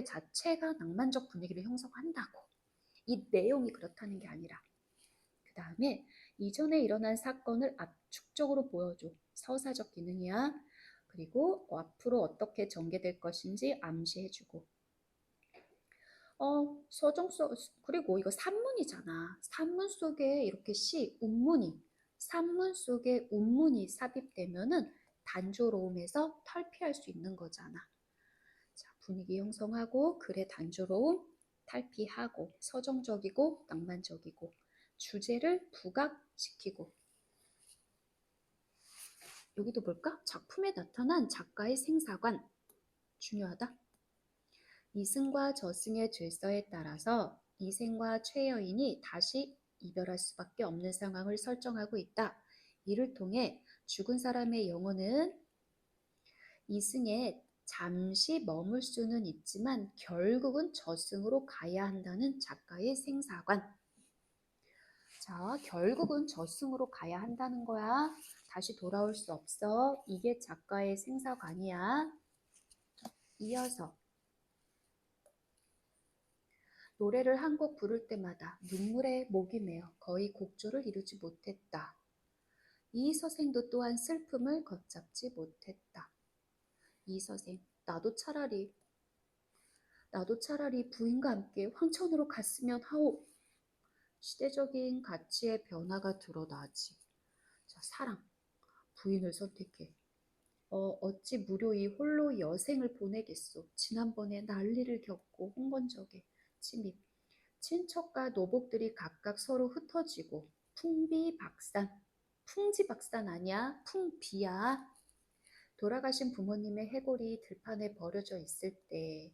자체가 낭만적 분위기를 형성한다고. 이 내용이 그렇다는 게 아니라. 그 다음에 이전에 일어난 사건을 압축적으로 보여줘. 서사적 기능이야. 그리고 앞으로 어떻게 전개될 것인지 암시해주고. 그리고 이거 산문이잖아. 산문 속에 이렇게 운문이, 산문 속에 운문이 삽입되면은 단조로움에서 탈피할 수 있는 거잖아. 자, 분위기 형성하고, 글의 단조로움, 탈피하고, 서정적이고, 낭만적이고, 주제를 부각시키고. 여기도 볼까? 작품에 나타난 작가의 생사관. 중요하다. 이승과 저승의 질서에 따라서 이생과 최여인이 다시 이별할 수밖에 없는 상황을 설정하고 있다. 이를 통해 죽은 사람의 영혼은 이승에 잠시 머물 수는 있지만 결국은 저승으로 가야 한다는 작가의 생사관. 자, 결국은 저승으로 가야 한다는 거야. 다시 돌아올 수 없어. 이게 작가의 생사관이야. 이어서 노래를 한 곡 부를 때마다 눈물에 목이 메어 거의 곡조를 이루지 못했다. 이 서생도 또한 슬픔을 걷잡지 못했다. 이 서생, 나도 차라리 부인과 함께 황천으로 갔으면 하오. 시대적인 가치의 변화가 드러나지. 자, 사랑, 부인을 선택해. 어찌 무료히 홀로 여생을 보내겠소. 지난번에 난리를 겪고 홍건적에 침입. 친척과 노복들이 각각 서로 흩어지고 풍비박산. 풍지박산 아니야. 풍비야. 돌아가신 부모님의 해골이 들판에 버려져 있을 때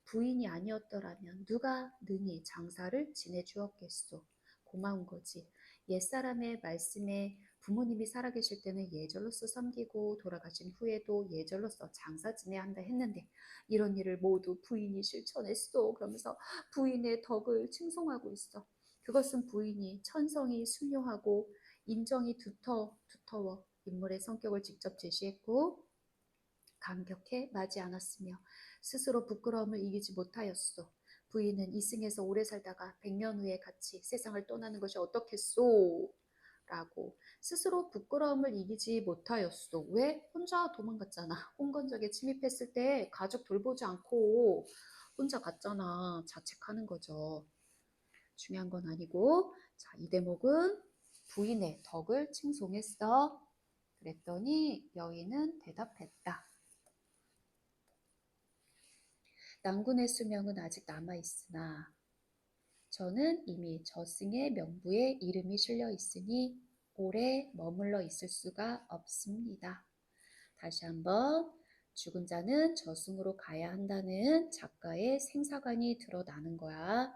부인이 아니었더라면 누가 능히 장사를 지내주었겠소. 고마운 거지. 옛사람의 말씀에 부모님이 살아계실 때는 예절로서 섬기고 돌아가신 후에도 예절로서 장사 지내야 한다 했는데 이런 일을 모두 부인이 실천했어. 그러면서 부인의 덕을 칭송하고 있어. 그것은 부인이 천성이 순요하고 인정이 두터워 인물의 성격을 직접 제시했고 감격해 마지 않았으며 스스로 부끄러움을 이기지 못하였소. 부인은 이승에서 오래 살다가 100년 후에 같이 세상을 떠나는 것이 어떻겠소? 라고 스스로 부끄러움을 이기지 못하였소. 왜? 혼자 도망갔잖아. 홍건적에 침입했을 때 가족 돌보지 않고 혼자 갔잖아. 자책하는 거죠. 중요한 건 아니고 자, 이 대목은 부인의 덕을 칭송했어. 그랬더니 여인은 대답했다. 낭군의 수명은 아직 남아있으나 저는 이미 저승의 명부에 이름이 실려 있으니 오래 머물러 있을 수가 없습니다. 다시 한번 죽은 자는 저승으로 가야 한다는 작가의 생사관이 드러나는 거야.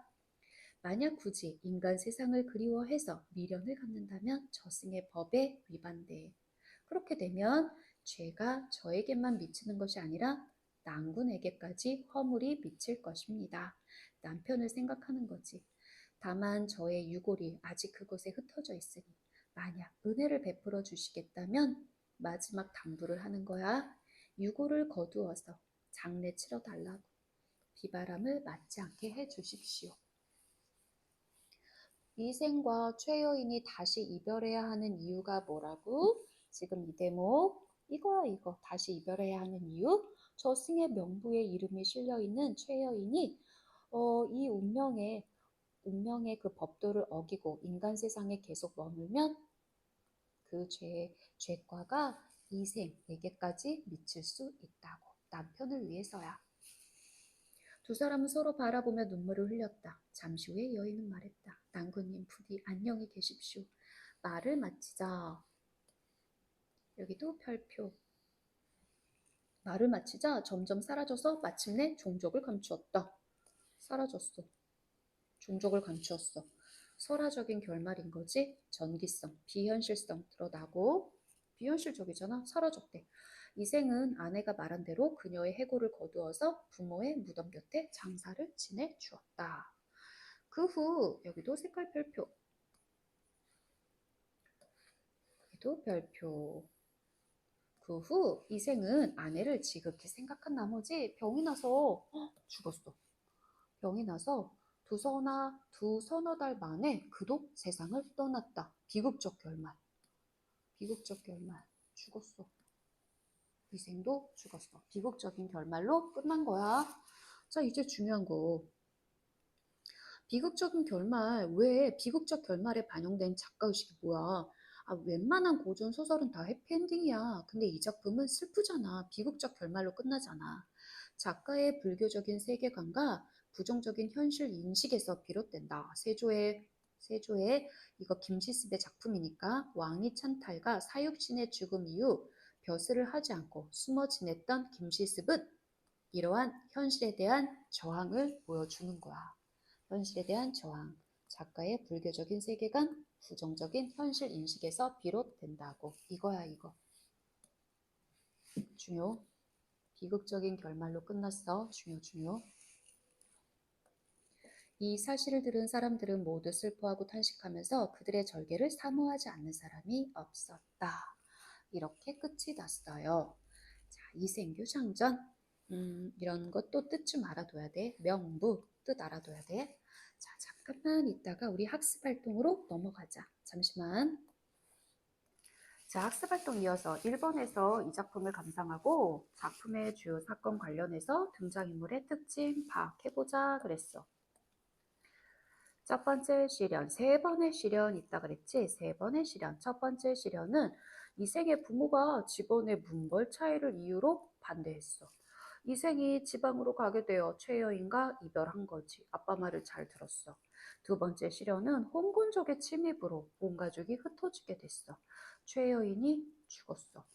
만약 굳이 인간 세상을 그리워해서 미련을 갖는다면 저승의 법에 위반돼. 그렇게 되면 죄가 저에게만 미치는 것이 아니라 낭군에게까지 허물이 미칠 것입니다. 남편을 생각하는 거지. 다만 저의 유골이 아직 그곳에 흩어져 있으니 만약 은혜를 베풀어 주시겠다면 마지막 당부를 하는 거야. 유골을 거두어서 장례 치러 달라고 비바람을 맞지 않게 해 주십시오. 이생과 최여인이 다시 이별해야 하는 이유가 뭐라고? 지금 이 대목 이거야 이거 다시 이별해야 하는 이유? 저승의 명부에 이름이 실려있는 최여인이 이 운명의 그 법도를 어기고 인간 세상에 계속 머물면 그 죄과가 이생에게까지 미칠 수 있다고. 남편을 위해서야. 두 사람은 서로 바라보며 눈물을 흘렸다. 잠시 후에 여인은 말했다. 낭군님 부디 안녕히 계십시오. 말을 마치자. 여기도 별표. 말을 마치자 점점 사라져서 마침내 종족을 감추었다. 사라졌어. 종족을 감추었어. 설화적인 결말인 거지. 전기성, 비현실성 드러나고 비현실적이잖아. 사라졌대. 이생은 아내가 말한 대로 그녀의 해골을 거두어서 부모의 무덤 곁에 장사를 지내주었다. 그 후 여기도 색깔 별표. 여기도 별표. 그 후 이생은 아내를 지극히 생각한 나머지 병이 나서 죽었어. 병이 나서 두 서너 달 만에 그도 세상을 떠났다. 비극적 결말. 비극적 결말. 죽었어. 이생도 죽었어. 비극적인 결말로 끝난 거야. 자, 이제 중요한 거. 비극적인 결말, 왜 비극적 결말에 반영된 작가의식이 뭐야? 웬만한 고전 소설은 다 해피엔딩이야. 근데 이 작품은 슬프잖아. 비극적 결말로 끝나잖아. 작가의 불교적인 세계관과 부정적인 현실 인식에서 비롯된다. 세조의 이거 김시습의 작품이니까 왕이 찬탈과 사육신의 죽음 이후 벼슬을 하지 않고 숨어 지냈던 김시습은 이러한 현실에 대한 저항을 보여주는 거야. 현실에 대한 저항. 작가의 불교적인 세계관, 부정적인 현실 인식에서 비롯된다고. 이거야, 이거. 중요. 비극적인 결말로 끝났어. 중요. 이 사실을 들은 사람들은 모두 슬퍼하고 탄식하면서 그들의 절개를 사모하지 않는 사람이 없었다. 이렇게 끝이 났어요. 자, 이생규 장전. 이런 것도 뜻 좀 알아둬야 돼. 명부 뜻 알아둬야 돼. 자, 잠깐만 있다가 우리 학습 활동으로 넘어가자. 잠시만. 자, 학습 활동 이어서 1번에서 이 작품을 감상하고 작품의 주요 사건 관련해서 등장인물의 특징 파악해보자 그랬어. 첫 번째 시련, 세 번의 시련 있다 그랬지? 세 번의 시련. 첫 번째 시련은 이생의 부모가 집안의 문벌 차이를 이유로 반대했어. 이생이 지방으로 가게 되어 최여인과 이별한 거지. 아빠 말을 잘 들었어. 두 번째 시련은 홍군족의 침입으로 온 가족이 흩어지게 됐어. 최여인이 죽었어.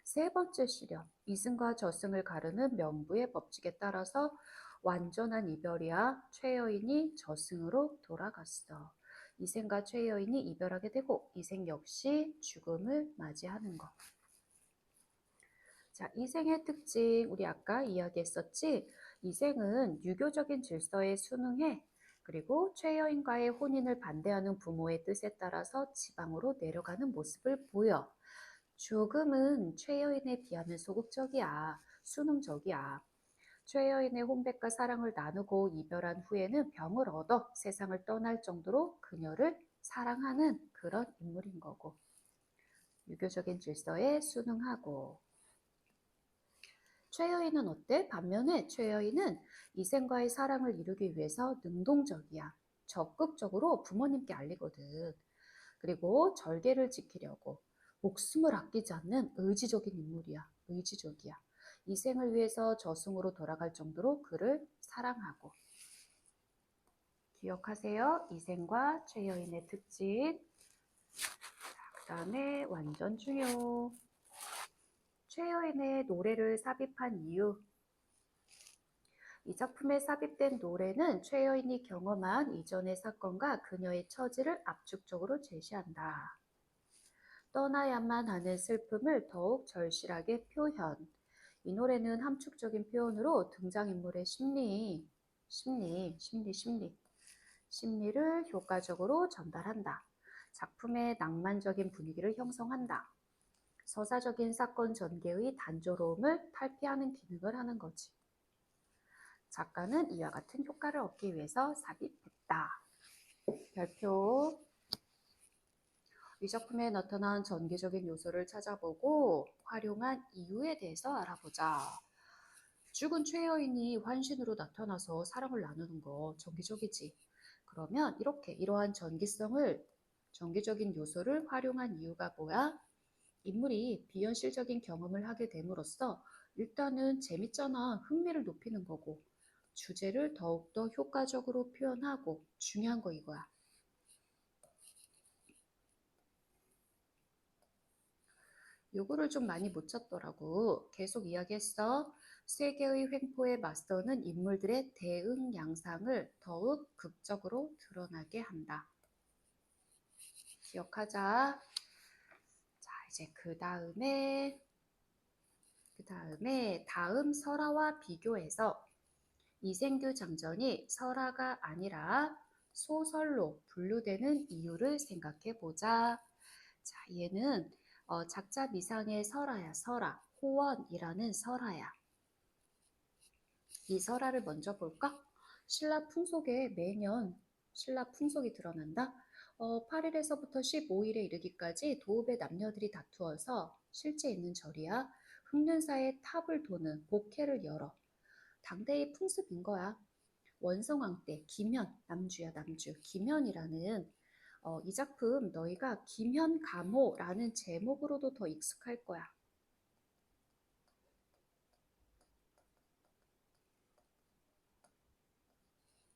세 번째 시련, 이승과 저승을 가르는 명부의 법칙에 따라서 완전한 이별이야 최여인이 저승으로 돌아갔어. 이생과 최여인이 이별하게 되고 이생 역시 죽음을 맞이하는 것. 자, 이생의 특징 우리 아까 이야기했었지? 이생은 유교적인 질서에 순응해 그리고 최여인과의 혼인을 반대하는 부모의 뜻에 따라서 지방으로 내려가는 모습을 보여. 죽음은 최여인에 비하면 소극적이야. 순응적이야. 최여인의 혼백과 사랑을 나누고 이별한 후에는 병을 얻어 세상을 떠날 정도로 그녀를 사랑하는 그런 인물인 거고. 유교적인 질서에 순응하고. 최여인은 어때? 반면에 최여인은 이생과의 사랑을 이루기 위해서 능동적이야. 적극적으로 부모님께 알리거든. 그리고 절개를 지키려고 목숨을 아끼지 않는 의지적인 인물이야. 의지적이야. 이생을 위해서 저승으로 돌아갈 정도로 그를 사랑하고. 기억하세요. 이생과 최여인의 특징. 그 다음에 완전 중요. 최여인의 노래를 삽입한 이유. 이 작품에 삽입된 노래는 최여인이 경험한 이전의 사건과 그녀의 처지를 압축적으로 제시한다. 떠나야만 하는 슬픔을 더욱 절실하게 표현. 이 노래는 함축적인 표현으로 등장인물의 심리를 효과적으로 전달한다. 작품의 낭만적인 분위기를 형성한다. 서사적인 사건 전개의 단조로움을 탈피하는 기능을 하는 거지. 작가는 이와 같은 효과를 얻기 위해서 삽입했다. 별표. 이 작품에 나타난 전개적인 요소를 찾아보고 활용한 이유에 대해서 알아보자. 죽은 최여인이 환신으로 나타나서 사랑을 나누는 거 전개적이지. 그러면 이렇게 이러한 전개적인 요소를 활용한 이유가 뭐야? 인물이 비현실적인 경험을 하게 됨으로써 일단은 재밌잖아. 흥미를 높이는 거고 주제를 더욱더 효과적으로 표현하고 중요한 거 이거야. 요거를 좀 많이 못 쳤더라고. 계속 이야기했어. 세계의 횡포에 맞서는 인물들의 대응 양상을 더욱 극적으로 드러나게 한다. 기억하자. 자, 이제 다음 설화와 비교해서 이생규 장전이 설화가 아니라 소설로 분류되는 이유를 생각해 보자. 자, 얘는 작자 미상의 설화야, 설화. 호원이라는 설화야. 이 설화를 먼저 볼까? 신라 풍속에 매년 신라 풍속이 드러난다. 8일에서부터 15일에 이르기까지 도읍의 남녀들이 다투어서 실제 있는 절이야. 흑륜사의 탑을 도는 복회를 열어. 당대의 풍습인 거야. 원성왕 때 김현, 남주야 남주, 김현이라는 이 작품 너희가 김현감호라는 제목으로도 더 익숙할 거야.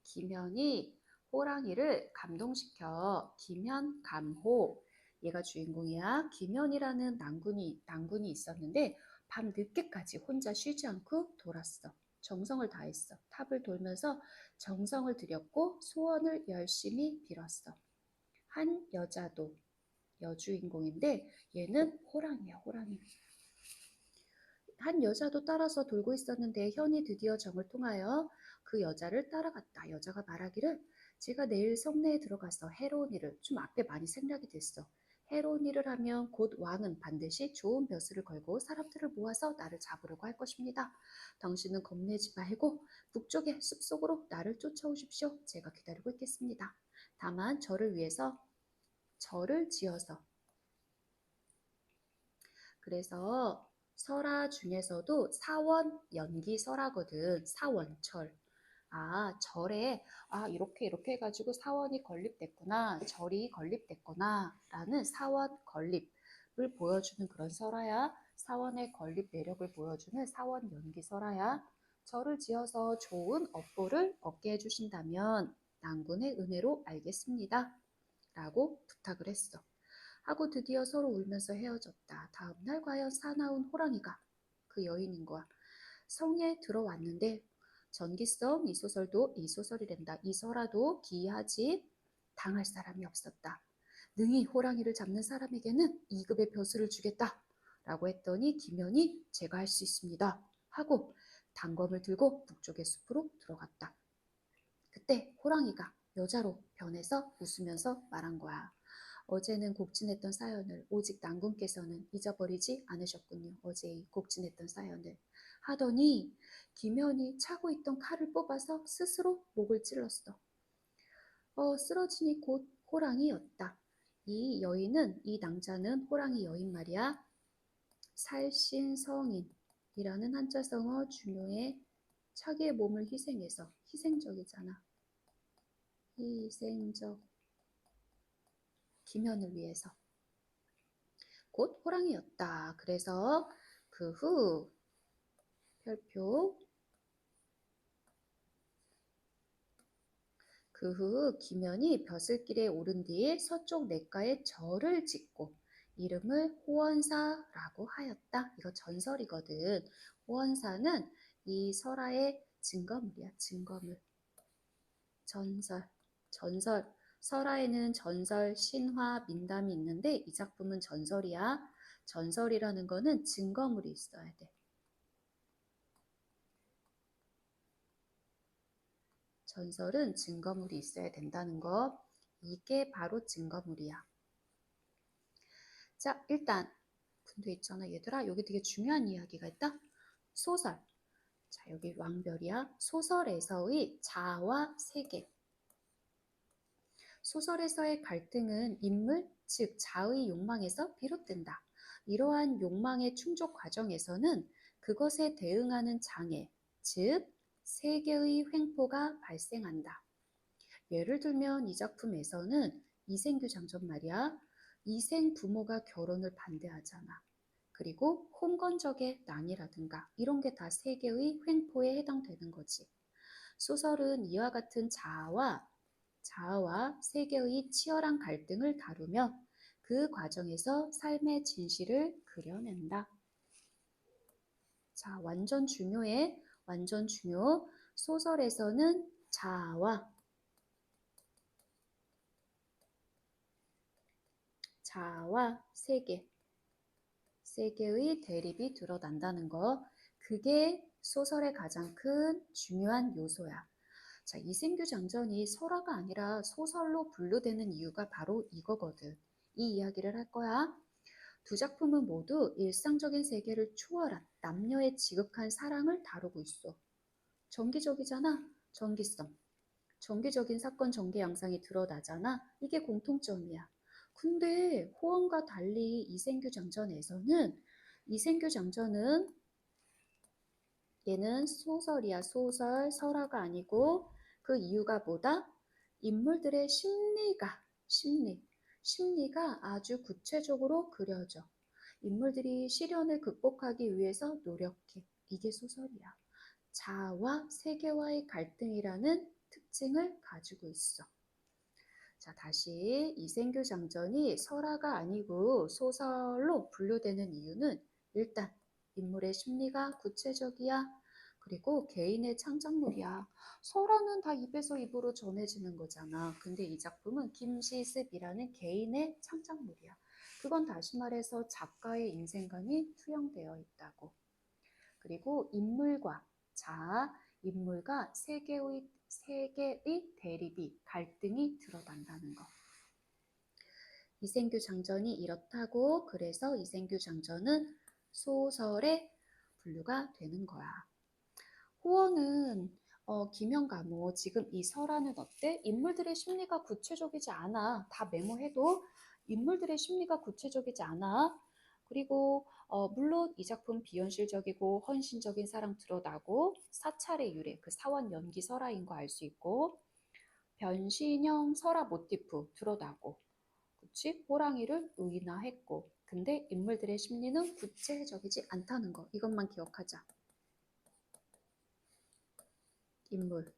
김현이 호랑이를 감동시켜 김현감호. 얘가 주인공이야. 김현이라는 낭군이 있었는데 밤 늦게까지 혼자 쉬지 않고 돌았어. 정성을 다했어. 탑을 돌면서 정성을 들였고 소원을 열심히 빌었어. 한 여자도 여주인공인데 얘는 호랑이야, 호랑이. 한 여자도 따라서 돌고 있었는데 현이 드디어 정을 통하여 그 여자를 따라갔다. 여자가 말하기를 제가 내일 성내에 들어가서 해로운 일을 좀 앞에 많이 생략이 됐어. 해로운 일을 하면 곧 왕은 반드시 좋은 벼슬을 걸고 사람들을 모아서 나를 잡으려고 할 것입니다. 당신은 겁내지 말고 북쪽의 숲속으로 나를 쫓아오십시오. 제가 기다리고 있겠습니다. 다만 저를 위해서 절을 지어서 그래서 설화 중에서도 사원 연기 설화거든. 사원철. 아, 절에 이렇게 해가지고 사원이 건립됐구나. 절이 건립됐구나. 라는 사원 건립을 보여주는 그런 설화야. 사원의 건립 매력을 보여주는 사원 연기 설화야. 절을 지어서 좋은 업보를 얻게 해주신다면 낭군의 은혜로 알겠습니다. 라고 부탁을 했어. 하고 드디어 서로 울면서 헤어졌다. 다음날 과연 사나운 호랑이가 그 여인인 거야. 성에 들어왔는데 전기성 이 소설이란다. 이 설화도 기이하지 당할 사람이 없었다. 능히 호랑이를 잡는 사람에게는 2급의 벼슬을 주겠다. 라고 했더니 김연이 제가 할 수 있습니다. 하고 단검을 들고 북쪽의 숲으로 들어갔다. 그때 호랑이가 여자로 변해서 웃으면서 말한 거야. 어제는 곡진했던 사연을 오직 낭군께서는 잊어버리지 않으셨군요. 어제 곡진했던 사연을 하더니 김현이 차고 있던 칼을 뽑아서 스스로 목을 찔렀어. 쓰러지니 곧 호랑이였다. 이 여인은 이 낭자는 호랑이 여인 말이야. 살신성인이라는 한자성어 중요해. 자기의 몸을 희생해서 희생적이잖아. 희생적 김현을 위해서 곧 호랑이였다. 그래서 그 후 별표 그 후 김현이 벼슬길에 오른 뒤에 서쪽 냇가에 절을 짓고 이름을 호원사라고 하였다. 이거 전설이거든. 호원사는 이 설화의 증거물이야. 증거물. 전설. 설화에는 전설, 신화, 민담이 있는데 이 작품은 전설이야. 전설이라는 거는 증거물이 있어야 돼. 전설은 증거물이 있어야 된다는 거. 이게 바로 증거물이야. 자, 일단 근데 있잖아 얘들아. 여기 되게 중요한 이야기가 있다. 소설. 자, 여기 왕별이야. 소설에서의 자와 세계. 소설에서의 갈등은 인물, 즉 자의 욕망에서 비롯된다. 이러한 욕망의 충족 과정에서는 그것에 대응하는 장애, 즉 세계의 횡포가 발생한다. 예를 들면 이 작품에서는 이생규 장전 말이야. 이생 부모가 결혼을 반대하잖아. 그리고 홍건적의 난이라든가 이런 게 다 세계의 횡포에 해당되는 거지. 소설은 이와 같은 자아와 세계의 치열한 갈등을 다루며 그 과정에서 삶의 진실을 그려낸다. 자, 완전 중요해. 완전 중요. 소설에서는 자아와 세계의 대립이 드러난다는 거. 그게 소설의 가장 큰 중요한 요소야. 자, 이생규 장전이 설화가 아니라 소설로 분류되는 이유가 바로 이거거든. 이 이야기를 할 거야. 두 작품은 모두 일상적인 세계를 초월한 남녀의 지극한 사랑을 다루고 있어. 정기적이잖아. 정기성. 정기적인 사건 전개 양상이 드러나잖아. 이게 공통점이야. 근데 호원과 달리 이생규 장전에서는 얘는 소설이야. 소설, 설화가 아니고 그 이유가 뭐다? 인물들의 심리가 아주 구체적으로 그려져. 인물들이 시련을 극복하기 위해서 노력해. 이게 소설이야. 자아와 세계와의 갈등이라는 특징을 가지고 있어. 자, 다시 이생규 장전이 설화가 아니고 소설로 분류되는 이유는 일단 인물의 심리가 구체적이야. 그리고 개인의 창작물이야. 설화는 다 입에서 입으로 전해지는 거잖아. 근데 이 작품은 김시습이라는 개인의 창작물이야. 그건 다시 말해서 작가의 인생관이 투영되어 있다고. 그리고 인물과 자, 인물과 세계의 대립이 갈등이 드러난다는 거. 이생규 장전이 이렇다고 그래서 이생규 장전은 소설의 분류가 되는 거야. 호어는 김영감호 지금 이 설화는 어때? 인물들의 심리가 구체적이지 않아. 다 메모해도 인물들의 심리가 구체적이지 않아. 그리고 물론 이 작품 비현실적이고 헌신적인 사랑 드러나고 사찰의 유래, 그 사원 연기 설화인 거 알 수 있고 변신형 설화 모티프 드러나고 그치? 호랑이를 의인화했고 근데 인물들의 심리는 구체적이지 않다는 거 이것만 기억하자. 인물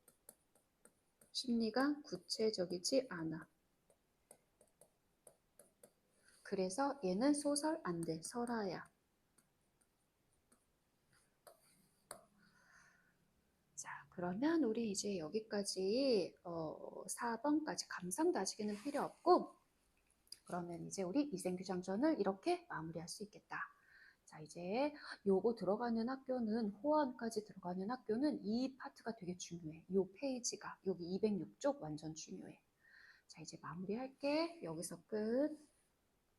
심리가 구체적이지 않아. 그래서 얘는 소설 안 돼. 설화야. 자, 그러면 우리 이제 여기까지 4번까지 감상 다지기는 필요 없고 그러면 이제 우리 이생규장전을 이렇게 마무리할 수 있겠다. 자, 이제 요거 들어가는 학교는 호언까지 들어가는 학교는 이 파트가 되게 중요해. 요 페이지가 여기 206쪽 완전 중요해. 자, 이제 마무리할게. 여기서 끝.